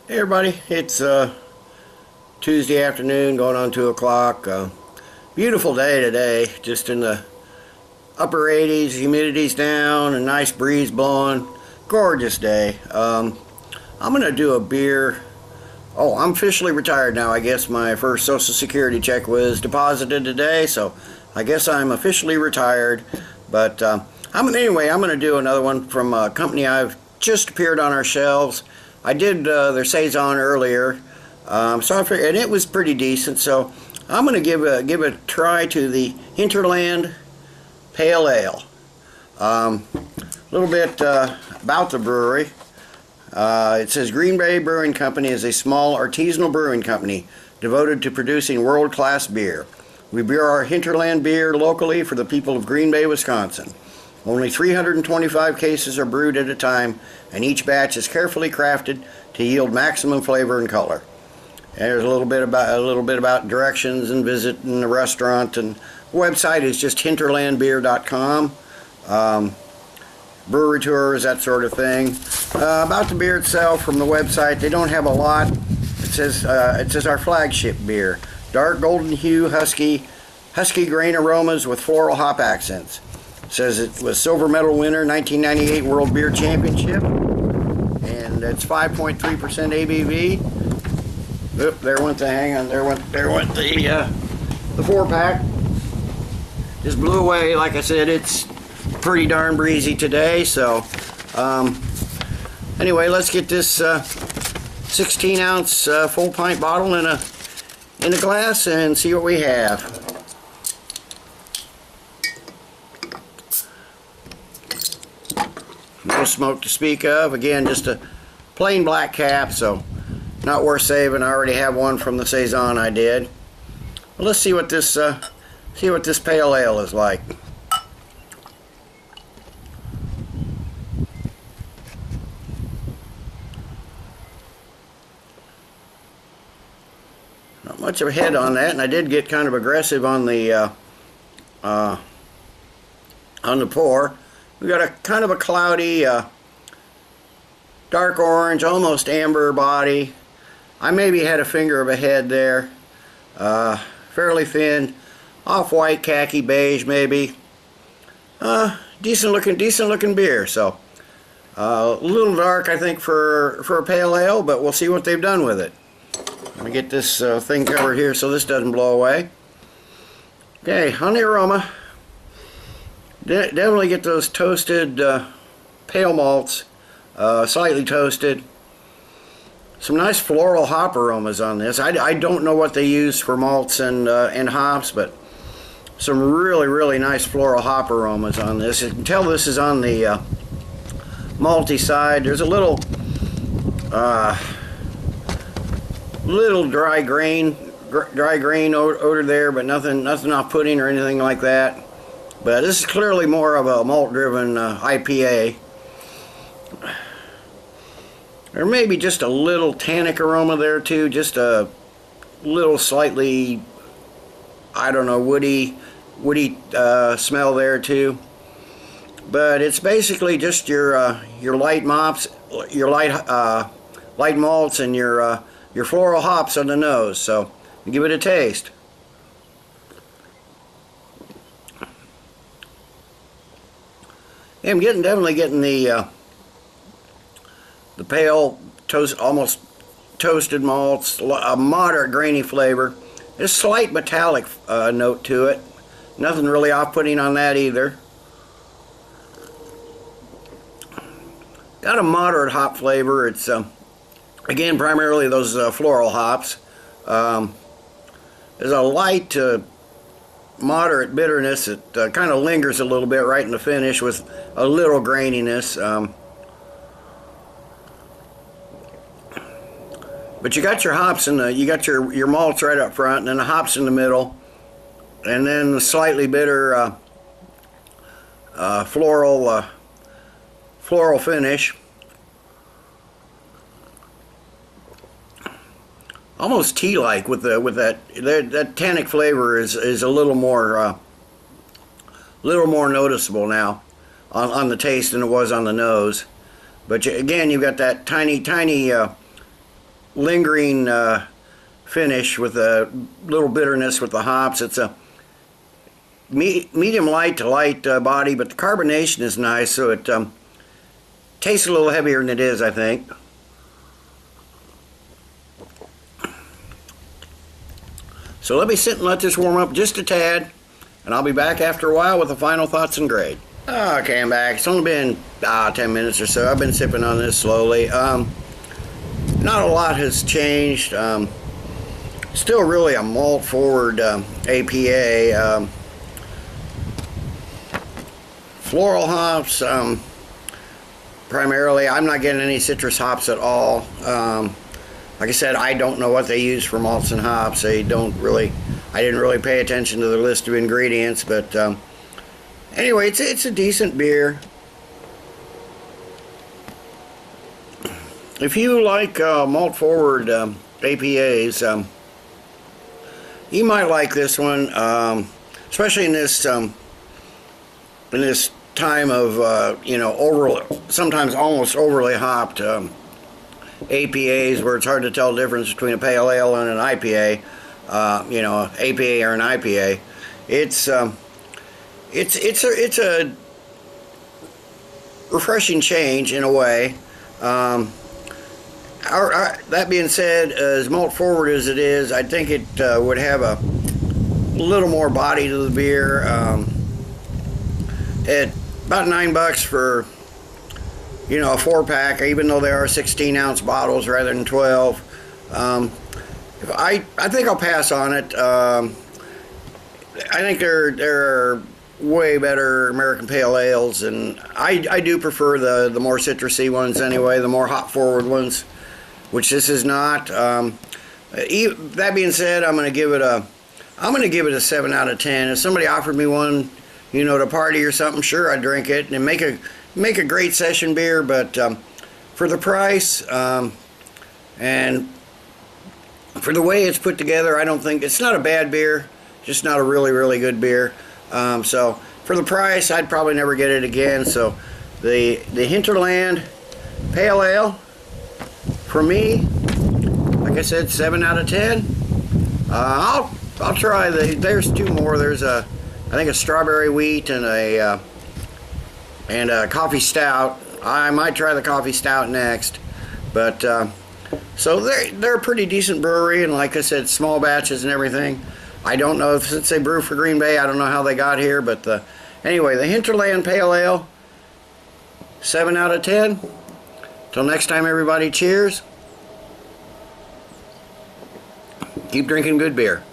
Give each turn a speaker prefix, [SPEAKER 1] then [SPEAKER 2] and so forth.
[SPEAKER 1] Hey everybody, it's Tuesday afternoon going on 2 o'clock. Beautiful day today, just in the upper 80s, humidity's down, a nice breeze blowing. Gorgeous day. I'm going to do a beer. Oh, I'm officially retired now. I guess my first Social Security check was deposited today, so I guess I'm officially retired. But anyway, I'm going to do another one from a company I've just appeared on our shelves. I did their Saison earlier, so I figured, and it was pretty decent. So I'm going to give a try to the Hinterland Pale Ale. A little bit about the brewery. It says Green Bay Brewing Company is a small artisanal brewing company devoted to producing world-class beer. We brew our Hinterland beer locally for the people of Green Bay, Wisconsin. Only 325 cases are brewed at a time, and each batch is carefully crafted to yield maximum flavor and color. And there's a little bit about directions and visiting the restaurant, and the website is just hinterlandbeer.com. Brewery tours, that sort of thing. About the beer itself, from the website, they don't have a lot. It says our flagship beer, dark golden hue, husky grain aromas with floral hop accents. It says it was silver medal winner 1998 World Beer Championship, and it's 5.3% ABV. Oop, there went the there went the 4-pack. Just blew away. Like I said, it's pretty darn breezy today. So anyway, let's get this 16-ounce full pint bottle in a glass and see what we have. No smoke to speak of. Again, just a plain black cap, so not worth saving. I already have one from the Saison I did. Well, let's see what this pale ale is like. Not much of a head on that, and I did get kind of aggressive on the pour. We got a kind of a cloudy, dark orange, almost amber body. I maybe had a finger of a head there. Fairly thin, off-white, khaki, beige, maybe. Decent looking beer. So a little dark, I think, for a pale ale, but we'll see what they've done with it. Let me get this thing covered here so this doesn't blow away. Okay, on the aroma. Definitely get those toasted pale malts, slightly toasted. Some nice floral hop aromas on this. I don't know what they use for malts and hops, but some really nice floral hop aromas on this. You can tell this is on the malty side. There's a little dry grain odor there, but nothing off-putting or anything like that. But this is clearly more of a malt-driven IPA. There may be just a little tannic aroma there too, just a little slightly, I don't know, woody smell there too. But it's basically just your light malts, light malts, and your floral hops on the nose. So give it a taste. Yeah, I'm definitely getting the pale almost toasted malts, a moderate grainy flavor. There's a slight metallic note to it. Nothing really off-putting on that either. Got a moderate hop flavor. It's again primarily those floral hops. There's a light to moderate bitterness. It kind of lingers a little bit right in the finish with a little graininess. But you got your hops you got your malts right up front, and then the hops in the middle, and then the slightly bitter floral finish. Almost tea-like with that tannic flavor is a little more noticeable now on the taste than it was on the nose. But again, you've got that tiny lingering finish with a little bitterness with the hops. It's a medium light to light body, but the carbonation is nice, so it tastes a little heavier than it is, I think. So let me sit and let this warm up just a tad, and I'll be back after a while with the final thoughts and grade. Okay, I'm back. It's only been 10 minutes or so. I've been sipping on this slowly. Not a lot has changed. Still really a malt forward APA. Floral hops, primarily. I'm not getting any citrus hops at all. Like I said, I don't know what they use for malts and hops. I didn't really pay attention to the list of ingredients, but anyway, it's a decent beer. If you like malt forward APAs, you might like this one, especially in this time of sometimes almost overly hopped APAs, where it's hard to tell the difference between a pale ale and an IPA, APA or an IPA. It's a refreshing change in a way. That being said, as malt forward as it is, I think it would have a little more body to the beer. At about $9 for a 4-pack, even though they are 16-ounce bottles rather than 12. I think I'll pass on it. I think there are way better American Pale Ales, and I do prefer the more citrusy ones anyway, the more hop forward ones, which this is not. That being said, I'm going to give it a 7 out of 10. If somebody offered me one, to party or something, sure, I'd drink it and make a great session beer. But for the price and for the way it's put together, I don't think it's not a bad beer, just not a really, really good beer. So for the price, I'd probably never get it again. So the Hinterland Pale Ale, for me, like I said, 7 out of 10. I'll try there's two more. There's I think a strawberry wheat and a coffee stout. I might try the coffee stout next. But so they're a pretty decent brewery, and like I said, small batches and everything. I don't know, since they brew for Green Bay, I don't know how they got here, but anyway, the Hinterland Pale Ale, 7 out of 10. Till next time, everybody, cheers. Keep drinking good beer.